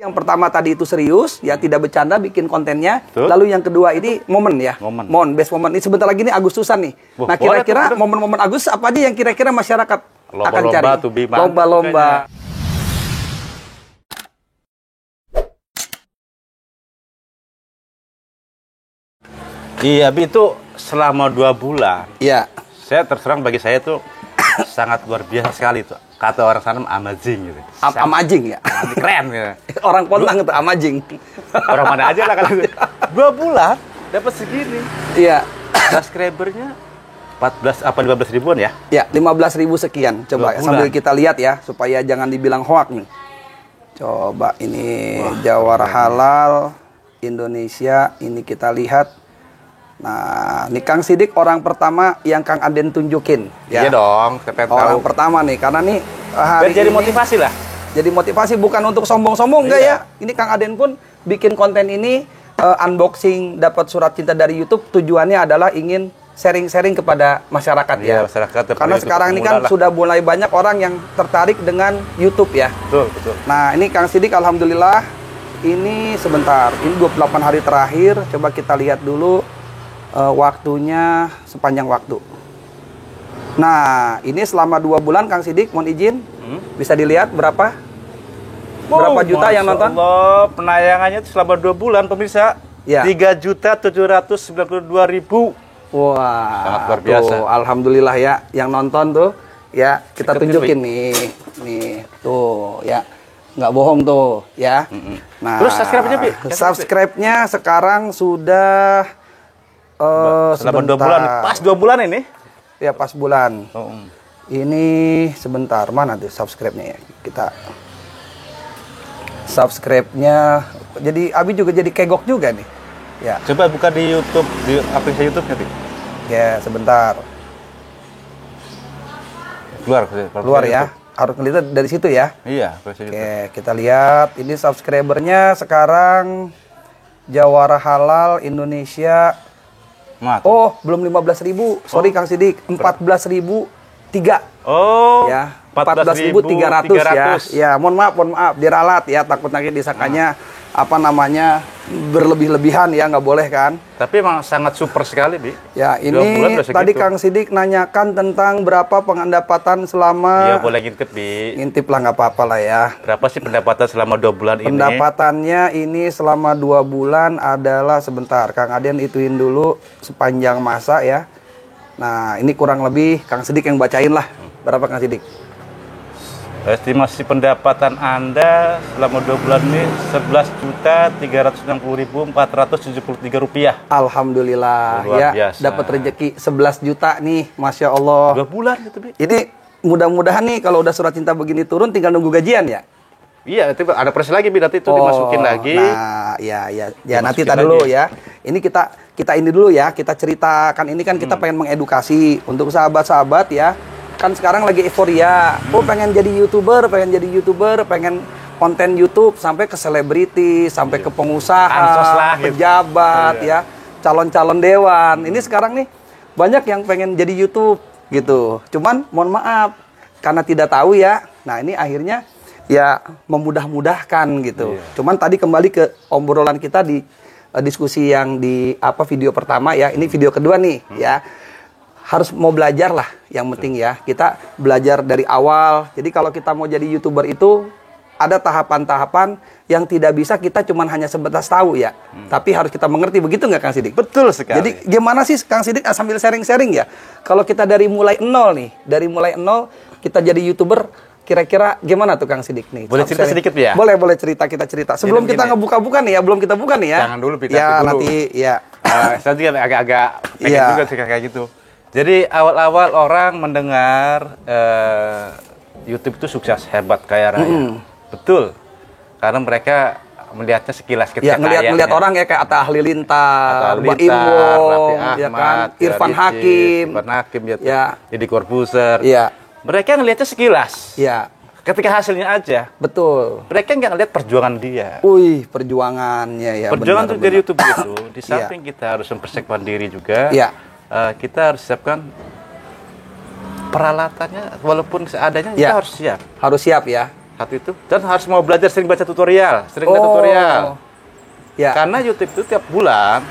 Yang pertama tadi itu serius, ya tidak bercanda bikin kontennya. Betul. Lalu yang kedua ini momen ya. Best moment. Ini sebentar lagi nih Agustusan nih. Nah, kira-kira momen-momen Agustus apa aja yang kira-kira masyarakat akan cari? Lomba-lomba. Iya, Bi, itu selama 2 bulan. Iya. Saya terserang bagi saya itu sangat luar biasa sekali tuh. Kata orang sana amazing gitu. Amazing ya. Keren gitu. Orang Ponang itu amazing. Orang mana aja lah kalau 2 bulan dapat segini. Iya. Subscribernya 14 apa 15 ribuan ya? Ya, 15.000 sekian. Coba sambil kita lihat ya supaya jangan dibilang hoak nih. Coba ini Jawara Halal Indonesia, ini kita lihat. Nah, ini Kang Sidik orang pertama yang Kang Aden tunjukin. Ya. Iya dong, orang pertama nih, karena nih hari jadi ini, motivasi lah. Jadi motivasi bukan untuk sombong-sombong enggak ya. Ini Kang Aden pun bikin konten ini unboxing dapat surat cinta dari YouTube. Tujuannya adalah ingin sharing-sharing kepada masyarakat ya. Masyarakat. Karena sekarang ini kan sudah mulai banyak orang yang tertarik dengan YouTube ya. Betul. Nah, ini Kang Sidik alhamdulillah ini sebentar. Ini 28 hari terakhir. Coba kita lihat dulu. Waktunya sepanjang waktu. Nah, ini selama 2 bulan Kang Sidik, mohon izin, bisa dilihat berapa juta yang nonton? Allah, penayangannya itu selama 2 bulan pemirsa. Ya. 3.792.000. Wah, sangat luar biasa. Tuh, alhamdulillah ya, yang nonton tuh, ya kita tunjukin nih, tuh, ya. Nggak bohong tuh, ya. Nah, terus subscribe-nya, Bi? Subscribe-nya sekarang sudah selama 2 bulan, pas 2 bulan ini? Ya, pas bulan. Ini sebentar, mana tuh subscribe-nya ya? Kita subscribe-nya, jadi Abi juga jadi kegok juga nih. Ya. Coba buka di YouTube, di aplikasi YouTube nanti. Ya, sebentar. Keluar ya. Harus ngelihat dari situ ya. Iya. Oke, kita lihat. Ini subscribernya sekarang Jawara Halal Indonesia. Oh, belum 15.000. Sorry Kang Sidik, 14.003. Oh. Ya, 14.300 ya. Ya, mohon maaf, diralat ya, takut nanti disangkanya apa namanya berlebih-lebihan ya, nggak boleh kan. Tapi emang sangat super sekali, Bi. Ya, ini tadi Kang Sidik nanyakan tentang berapa pendapatan selama. Ya, boleh ngintip, Bi. Ngintip lah, nggak apa-apa lah ya. Berapa sih pendapatan selama 2 bulan ini? Pendapatannya ini selama 2 bulan adalah, sebentar, Kang Aden ituin dulu sepanjang masa ya. Nah, ini kurang lebih Kang Sidik yang bacain lah. Berapa Kang Sidik? Estimasi pendapatan Anda selama 2 bulan ini 11.360.473 rupiah. Alhamdulillah ya, dapat rezeki 11 juta nih, Masya Allah. 2 bulan gitu, Bi. Ini mudah-mudahan nih kalau udah surat cinta begini turun tinggal nunggu gajian ya. Iya, itu ada proses lagi, Bi, nanti itu dimasukin lagi. Nah, ya nanti kita dulu ya. Ini kita ini dulu ya, kita ceritakan ini kan kita pengen mengedukasi untuk sahabat-sahabat ya. Kan sekarang lagi euforia. Pengen jadi YouTuber, pengen konten YouTube sampai ke selebriti, sampai ke pengusaha, pejabat ya, calon-calon dewan. Ini sekarang nih banyak yang pengen jadi YouTube gitu. Cuman mohon maaf karena tidak tahu ya. Nah, ini akhirnya ya memudah-mudahkan gitu. Cuman tadi kembali ke obrolan kita di diskusi yang di video pertama ya. Ini video kedua nih ya. Harus mau belajar lah, yang penting ya. Kita belajar dari awal. Jadi kalau kita mau jadi YouTuber itu ada tahapan-tahapan yang tidak bisa kita cuman hanya sebatas tahu ya. Tapi harus kita mengerti, begitu nggak Kang Sidik? Betul sekali. Jadi gimana sih Kang Sidik sambil sharing-sharing ya? Kalau kita dari mulai nol nih, kita jadi YouTuber, kira-kira gimana tuh Kang Sidik nih? Boleh cerita sedikit ya? Boleh cerita, kita cerita. Sebelum kita ngebuka-buka nih ya, belum kita buka nih ya. Jangan dulu, ya dulu. Nanti ya. Saya juga agak-agak pengen juga sih kayak gitu. Jadi awal-awal orang mendengar YouTube itu sukses, hebat, kaya raya. Betul. Karena mereka melihatnya sekilas ketika ngelihat orang ya kayak Atta Halilintar, Mbak Imwo, ya kan, Irfan Hakim, ya, Deddy Corbuzier. Ya. Mereka ngelihatnya sekilas. Ya. Ketika hasilnya aja. Betul. Mereka nggak ngelihat perjuangan dia. Perjuangannya ya. Perjuangan untuk jadi YouTuber itu, di samping kita harus mempersiapkan diri juga. Iya. Kita harus siapkan peralatannya, walaupun seadanya kita harus siap. Harus siap ya. satu itu, dan harus mau belajar sering baca tutorial, sering lihat tutorial. Ya. Karena YouTube itu tiap bulan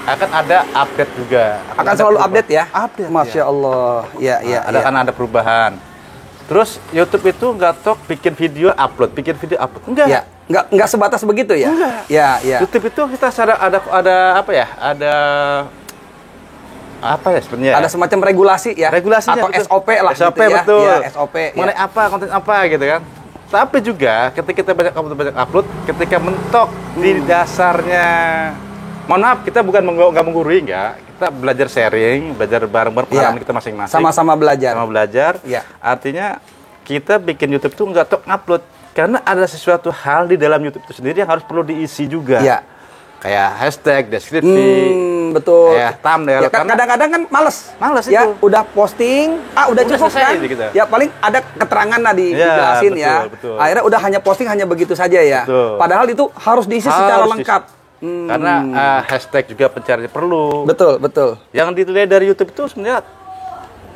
akan ada update juga. Akan selalu update ya? Update. Masya Allah. Ya, ya, ada kan ada perubahan. Terus YouTube itu nggak tok bikin video upload, enggak. Ya. Nggak sebatas begitu ya? Enggak. Ya, ya. YouTube itu kita ada apa ya? Apa ya sebenarnya? Ada semacam regulasi ya? Regulasinya, atau betul. SOP lah SOP, gitu ya. betul. Ya, SOP. Mengenai apa, konten apa gitu kan. Tapi juga ketika kita banyak upload, ketika mentok di dasarnya, mohon maaf, kita bukan nggak menggurui, enggak. Kita belajar sharing, belajar bareng-bareng pengalaman kita masing-masing. Sama-sama belajar. Sama belajar. Ya. Artinya kita bikin YouTube tuh nggak tok upload, karena ada sesuatu hal di dalam YouTube itu sendiri yang harus perlu diisi juga. Ya. Kayak hashtag, deskripsi, betul. kayak thumbnail. Ya, kadang-kadang kan males ya, itu. Udah posting, udah cukup kan? Gitu. Ya paling ada keterangan lah dijelasin ya. Betul. Akhirnya udah hanya posting hanya begitu saja ya. Betul. Padahal itu harus diisi secara lengkap. Karena hashtag juga pencarian perlu. Betul, betul. Yang dilihat dari YouTube itu sebenarnya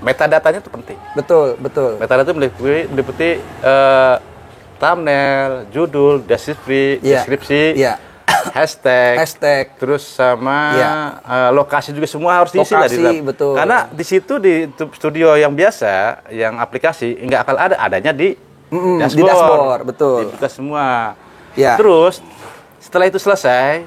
metadatanya itu penting. Betul, betul. Metadata itu meliputi thumbnail, judul, deskripsi, hashtag, terus sama lokasi juga semua harus diisi lah di dalam. Betul. Karena di situ di studio yang biasa, yang aplikasi nggak akan adanya di dashboard. Di dashboard, betul. Dibuka semua. Ya. Terus setelah itu selesai,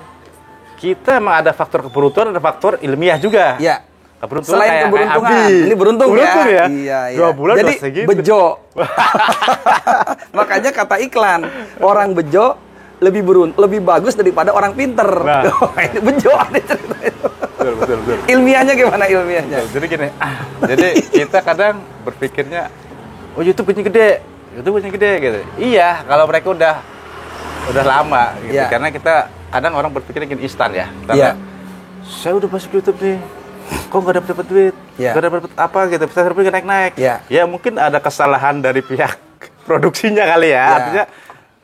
kita emang ada faktor keberuntungan, ada faktor ilmiah juga. Ya. Keberuntungan selain keberuntungan, ini beruntung ya. Iya, iya. 2 bulan jadi segitu. bejo. Makanya kata iklan, orang bejo lebih bagus daripada orang pinter. Nah. Ini bejo ada cerita itu. Betul. Ilmiahnya gimana ilmiahnya? Jadi gini, jadi kita kadang berpikirnya, oh YouTube punya gede gitu. Iya, kalau mereka udah lama gitu. Karena kita kadang orang berpikir ingin instan ya. Karena saya udah masuk YouTube nih, kok nggak dapat duit, nggak dapat apa gitu, bisa naik. Ya mungkin ada kesalahan dari pihak produksinya kali ya. Artinya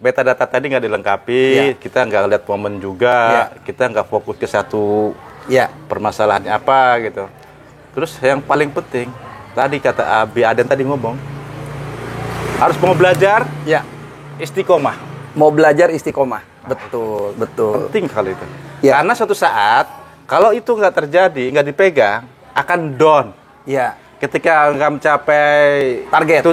metadata tadi nggak dilengkapi, kita nggak lihat momen juga, kita nggak fokus ke satu permasalahannya apa gitu. Terus yang paling penting, tadi kata Abi Aden tadi ngomong, harus mau belajar, istiqomah. Mau belajar istiqomah, betul. Penting kali itu. Karena suatu saat, kalau itu nggak terjadi, nggak dipegang, akan down. Ketika nggak mencapai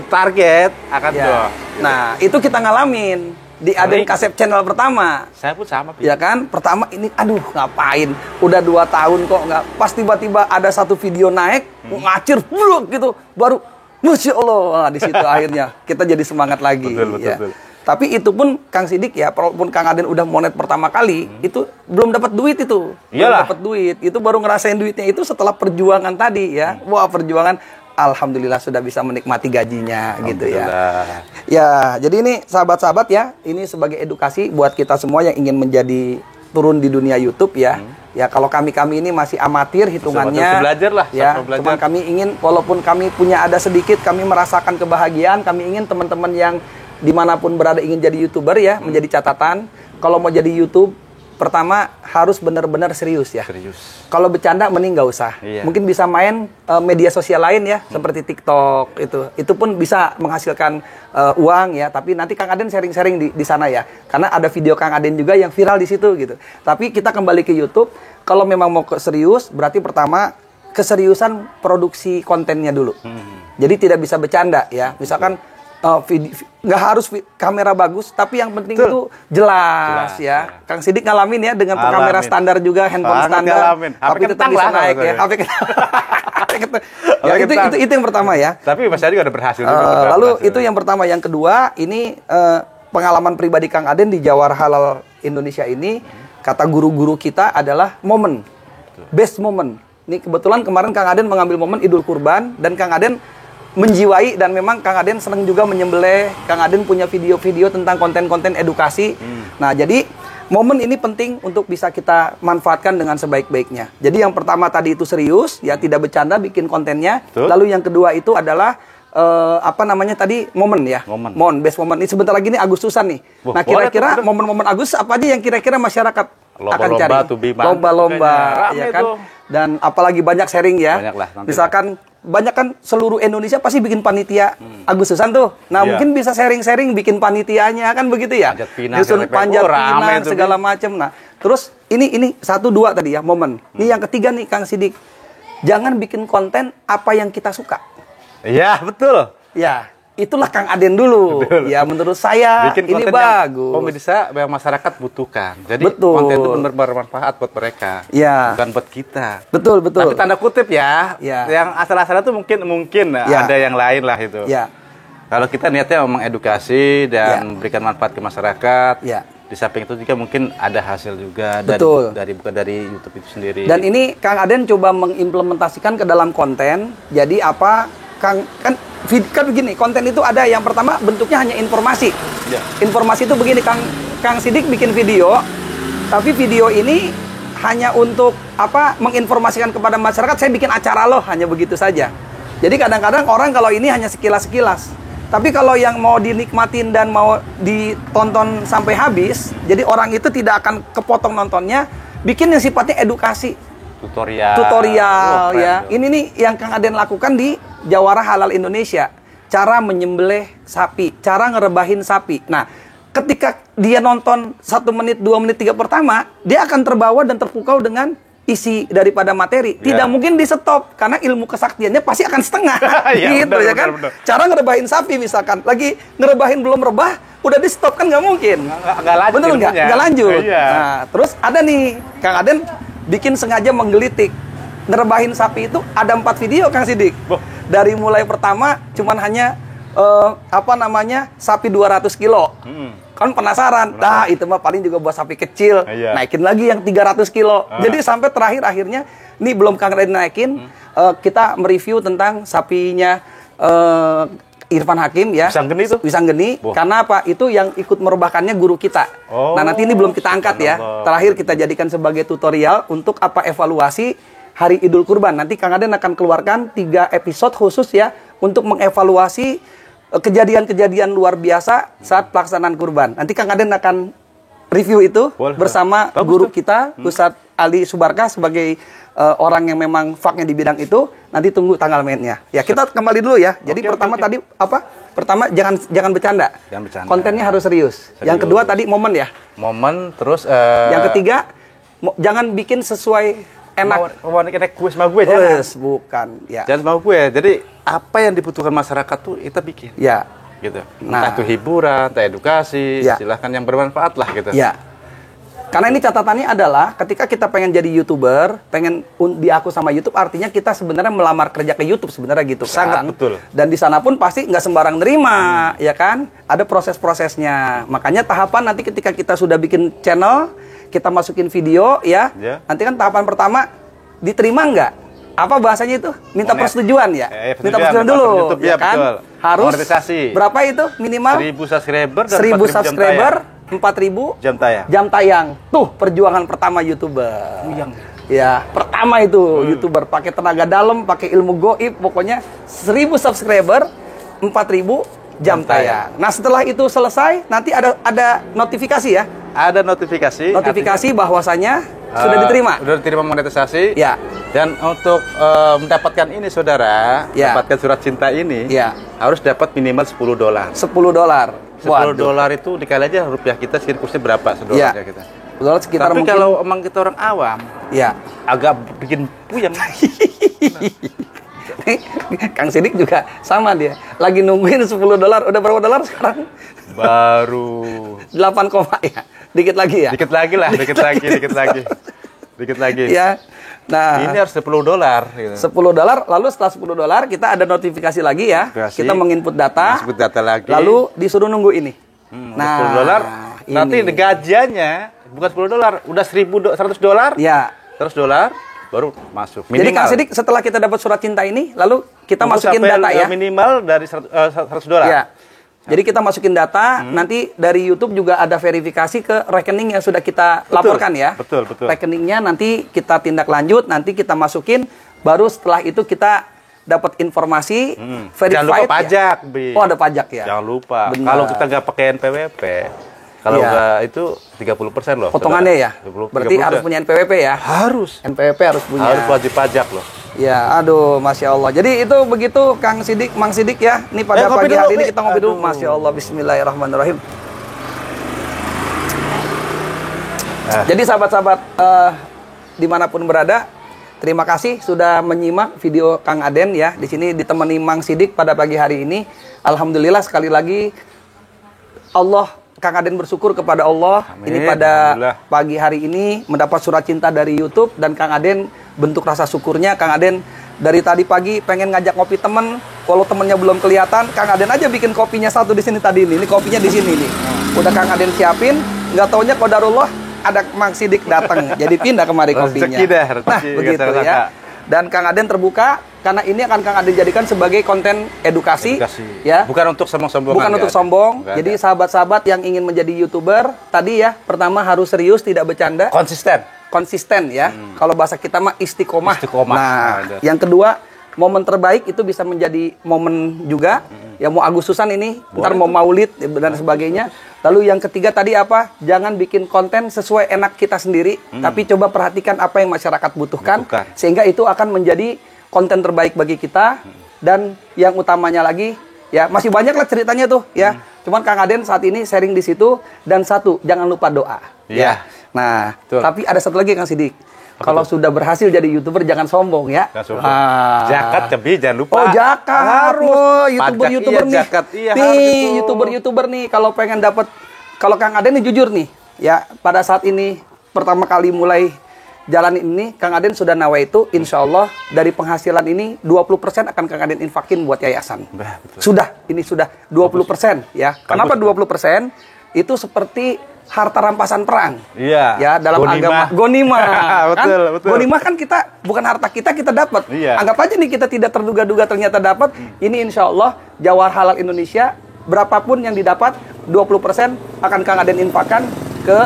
target akan down. Nah, itu kita ngalamin di Aden Kasep channel pertama. Saya pun sama. Ya kan? Pertama ini, aduh ngapain? Udah 2 tahun kok nggak. Pas tiba-tiba ada satu video naik, ngacir, gitu. Baru, Masya Allah. Nah, di situ akhirnya kita jadi semangat lagi. Betul. Tapi itu pun Kang Sidik ya, walaupun Kang Aden udah monet pertama kali, itu belum dapat duit itu. Iyalah. Belum dapat duit. Itu baru ngerasain duitnya itu setelah perjuangan tadi ya. Wah, perjuangan. Alhamdulillah sudah bisa menikmati gajinya gitu ya. Ya, jadi ini sahabat-sahabat ya, ini sebagai edukasi buat kita semua yang ingin menjadi turun di dunia YouTube ya. Ya, kalau kami ini masih amatir hitungannya. Belajar lah. Ya, cuman kami ingin, walaupun kami punya ada sedikit, kami merasakan kebahagiaan. Kami ingin teman-teman yang dimanapun berada ingin jadi YouTuber ya, menjadi catatan. Kalau mau jadi YouTube, pertama harus benar-benar serius ya. Kalau bercanda mending nggak usah. Mungkin bisa main media sosial lain ya, seperti TikTok itu pun bisa menghasilkan uang ya. Tapi nanti Kang Aden sharing-sharing di sana ya, karena ada video Kang Aden juga yang viral di situ gitu. Tapi kita kembali ke YouTube. Kalau memang mau serius, berarti pertama keseriusan produksi kontennya dulu. Jadi tidak bisa bercanda ya. Misalkan nggak harus kamera bagus, tapi yang penting itu jelas ya. Kang Sidik ngalamin ya dengan kamera standar juga, handphone standar, tapi tetap bisa naik ya. Itu yang pertama ya. Tapi Mas Adi udah berhasil juga. Lalu itu yang pertama, yang kedua ini pengalaman pribadi Kang Aden di Jawara Halal Indonesia ini, kata guru-guru kita adalah momen, best moment. Ini kebetulan kemarin Kang Aden mengambil momen Idul Kurban, dan Kang Aden menjiwai, dan memang Kang Aden senang juga menyembelih. Kang Aden punya video-video tentang konten-konten edukasi. Nah, jadi momen ini penting untuk bisa kita manfaatkan dengan sebaik-baiknya. Jadi yang pertama tadi itu serius, ya tidak bercanda bikin kontennya. Lalu yang kedua itu adalah momen ya. Best moment. Ini sebentar lagi nih Agustusan nih. Nah, kira-kira momen-momen Agustus apa aja yang kira-kira masyarakat akan cari? Lomba-lomba, ya kan? Dan apalagi banyak sharing ya. Banyak lah, nanti misalkan banyak kan seluruh Indonesia pasti bikin panitia Agustusan tuh. Nah, mungkin bisa sharing-sharing bikin panitianya kan begitu ya. Panjat pinang segala macam. Nah, terus ini 1 2 tadi ya momen. Ini yang ketiga nih Kang Sidik. Jangan bikin konten apa yang kita suka. Iya, betul. Ya, itulah Kang Aden dulu. Betul. Ya, menurut saya bikin ini bagus. Bisa yang masyarakat butuhkan. Jadi konten itu benar bermanfaat buat mereka. Ya. Bukan buat kita. Betul. Tapi tanda kutip ya. Yang asal-asalan itu mungkin ada yang lain lah itu. Ya. Kalau kita niatnya mengedukasi dan memberikan manfaat ke masyarakat. Ya. Di samping itu juga mungkin ada hasil juga bukan dari YouTube itu sendiri. Dan ini Kang Aden coba mengimplementasikan ke dalam konten. Jadi apa kan begini, konten itu ada yang pertama bentuknya hanya informasi. Ya. Informasi itu begini, Kang Sidik bikin video, tapi video ini hanya untuk menginformasikan kepada masyarakat. Saya bikin acara loh, hanya begitu saja. Jadi kadang-kadang orang kalau ini hanya sekilas-sekilas. Tapi kalau yang mau dinikmatin dan mau ditonton sampai habis, jadi orang itu tidak akan kepotong nontonnya, bikin yang sifatnya edukasi. Tutorial ya. Ini nih yang Kang Aden lakukan di Jawara Halal Indonesia. Cara menyembelih sapi, cara ngerebahin sapi. Nah, ketika dia nonton 1 menit, 2 menit, 3 pertama, dia akan terbawa dan terpukau dengan isi daripada materi. Tidak mungkin di stop karena ilmu kesaktiannya pasti akan setengah. Gitu ya kan. Bener. Cara ngerebahin sapi misalkan, lagi ngerebahin belum rebah, udah di stop kan nggak mungkin. Nggak lanjut. Bener nggak? Nggak lanjut. Nah, terus ada nih Kang Aden bikin sengaja menggelitik. Ngerebahin sapi itu ada 4 video Kang Sidik. Dari mulai pertama cuman hanya sapi 200 kilo. Kan penasaran. Nah, itu mah paling juga buat sapi kecil. Naikin lagi yang 300 kilo. Jadi sampai terakhir akhirnya ini belum Kang Aden naikin, kita mereview tentang sapinya Irfan Hakim ya. Wisanggeni. Karena apa? Itu yang ikut merebahkannya guru kita. Nah, nanti ini belum kita angkat ya. Terakhir kita jadikan sebagai tutorial untuk evaluasi Hari Idul Kurban. Nanti Kang Aden akan keluarkan 3 episode khusus ya untuk mengevaluasi kejadian-kejadian luar biasa saat pelaksanaan kurban. Nanti Kang Aden akan review itu bersama guru kita, Ustadz Ali Subarkah sebagai orang yang memang faknya di bidang itu. Nanti tunggu tanggal mainnya. Ya, kita kembali dulu ya. Jadi tadi Pertama jangan bercanda. Kontennya harus serius. Yang kedua tadi momen ya. Momen terus yang ketiga jangan bikin sesuai enak. Mau enak gue sama gue bukan. Ya. Jangan mau gue. Jadi apa yang dibutuhkan masyarakat tuh kita bikin. Ya. Gitu. Entah itu hiburan, entah edukasi, silahkan yang bermanfaat lah gitu. Ya. Karena ini catatannya adalah ketika kita pengen jadi YouTuber, pengen diaku sama YouTube, artinya kita sebenarnya melamar kerja ke YouTube sebenarnya gitu kan. Sangat betul. Dan di sana pun pasti nggak sembarang nerima, ya kan? Ada proses-prosesnya. Makanya tahapan nanti ketika kita sudah bikin channel, kita masukin video ya. Nanti kan tahapan pertama diterima nggak? Apa bahasanya itu? Minta persetujuan ya? Minta persetujuan dulu, YouTube, ya kan? Betul. Harus monetisasi. Berapa itu minimal? 1.000 subscriber dan 1.000 subscriber, 4.000 jam tayang. Tuh perjuangan pertama YouTuber. Ya, pertama itu YouTuber pakai tenaga dalam, pakai ilmu goib, pokoknya 1.000 subscriber, 4.000 jam tayang. Nah, setelah itu selesai, nanti ada notifikasi ya. Ada notifikasi bahwasanya sudah diterima. Sudah diterima monetisasi. Ya. Dan untuk mendapatkan ini saudara, mendapatkan surat cinta ini, harus dapat minimal $10. $10 itu dikali aja rupiah kita kursnya berapa $1 kita. Sekitar tapi mungkin, kalau emang kita orang awam, agak bikin puyeng. Kang Sidik juga sama dia. Lagi nungguin $10. Udah berapa dolar sekarang? Baru 8, ya. Dikit lagi ya? Dikit lagi. Ya. Nah, ini harus $10 gitu. $10, lalu setelah $10 kita ada notifikasi lagi ya. Kita menginput data. Lagi. Lalu disuruh nunggu ini. Nah, $10 nanti gajiannya bukan $10, udah $100. Ya. $100 baru masuk. Minimal. Jadi Kang Sidik setelah kita dapat surat cinta ini, lalu kita masukin data ya. Minimal dari $100. Ya. Jadi kita masukin data, nanti dari YouTube juga ada verifikasi ke rekening yang sudah kita laporkan ya. Betul. Rekeningnya nanti kita tindak lanjut, nanti kita masukin, baru setelah itu kita dapat informasi verified. Jangan lupa pajak, ya? Oh, ada pajak ya. Jangan lupa. Kalau kita nggak pakai NPWP, Kalau Iya. enggak itu 30% loh. Potongannya ya? 30, Berarti harus punya NPWP ya? Harus. NPWP harus punya. Harus wajib pajak loh. Ya, aduh, Masya Allah. Jadi itu begitu Kang Sidik, Mang Sidik ya. Ini pada ngopi pagi dulu, hari ini Pi. kita ngopi dulu. Aduh. Masya Allah, Bismillahirrahmanirrahim. Jadi sahabat-sahabat dimanapun berada, terima kasih sudah menyimak video Kang Aden ya. Di sini ditemani Mang Sidik pada pagi hari ini. Alhamdulillah sekali lagi Kang Aden bersyukur kepada Allah. Amin. Ini pada Alhamdulillah. pagi hari ini mendapat surat cinta dari YouTube dan Kang Aden bentuk rasa syukurnya. Kang Aden dari tadi pagi pengen ngajak ngopi temen, kalau temennya belum kelihatan, Kang Aden aja bikin kopinya satu di sini tadi ini. Ini kopinya di sini nih. Udah Kang Aden siapin, nggak taunya qadarullah ada Mang Sidik datang, jadi pindah kemari kopinya. Rezeki dah, rezeki, Nah, begitu kata-kata. ya. Dan Kang Aden terbuka karena ini akan Kang Aden jadikan sebagai konten edukasi, ya. Bukan untuk sombong-sombongan. Bukan untuk nggak ada. sombong. Nggak Jadi ada. sahabat-sahabat yang ingin menjadi YouTuber, tadi ya, pertama harus serius, tidak bercanda, konsisten ya. Kalau bahasa kita mah istiqomah. Istiqomah. Nah, Ada. yang kedua, momen terbaik itu bisa menjadi momen juga. Ya mau Agustusan ini, ntar mau Maulid dan sebagainya. Lalu yang ketiga tadi apa? Jangan bikin konten sesuai enak kita sendiri, tapi coba perhatikan apa yang masyarakat butuhkan, sehingga itu akan menjadi konten terbaik bagi kita. Dan yang utamanya lagi, ya masih banyak lah ceritanya tuh, ya. Cuman Kang Aden saat ini sharing di situ. Dan satu, jangan lupa doa. Iya. Nah, Betul. tapi ada satu lagi Kang Sidik. Kalau sudah berhasil jadi YouTuber jangan sombong ya. Jangan sombong. Zakat tapi jangan lupa. Oh, zakat. Harus. Oh, YouTuber Pajak, nih. iya, zakat. Iya, nih, harus itu. YouTuber nih kalau pengen dapat, kalau Kang Aden nih jujur nih, ya pada saat ini pertama kali mulai jalan ini, Kang Aden sudah nawaitu, insya Allah dari penghasilan ini 20% akan Kang Aden infakin buat yayasan. Bah, betul. Sudah, ini sudah 20% ya. Kenapa 20%? Itu seperti harta rampasan perang. Iya. Ya, dalam agama gonimah. Kan? Betul, betul. Gonimah kan kita bukan harta kita dapat. Iya. Anggap aja nih kita tidak terduga-duga ternyata dapat. Ini insya Allah Jawar Halal Indonesia berapapun yang didapat 20% akan Kang Aden infakkan ke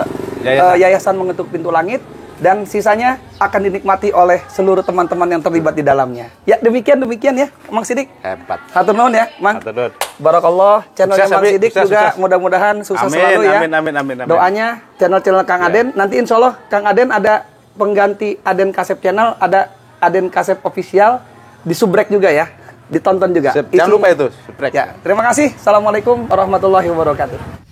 Yayasan Mengetuk Pintu Langit. Dan sisanya akan dinikmati oleh seluruh teman-teman yang terlibat di dalamnya. Ya demikian ya Mang Sidik. Hebat. Hatur nuhun ya Mang. Hatur nuhun. Barakallah, channelnya Sukses, Mang Abi. Sidik Sukses, juga sukses. mudah-mudahan sukses Amin, selalu ya. amin. Doanya channel Kang Aden. Nanti insya Allah Kang Aden ada pengganti Aden Kasep Channel, ada Aden Kasep Official, di subrek juga ya, ditonton juga. Jangan lupa itu, subrek. Ya, terima kasih. Assalamualaikum warahmatullahi wabarakatuh.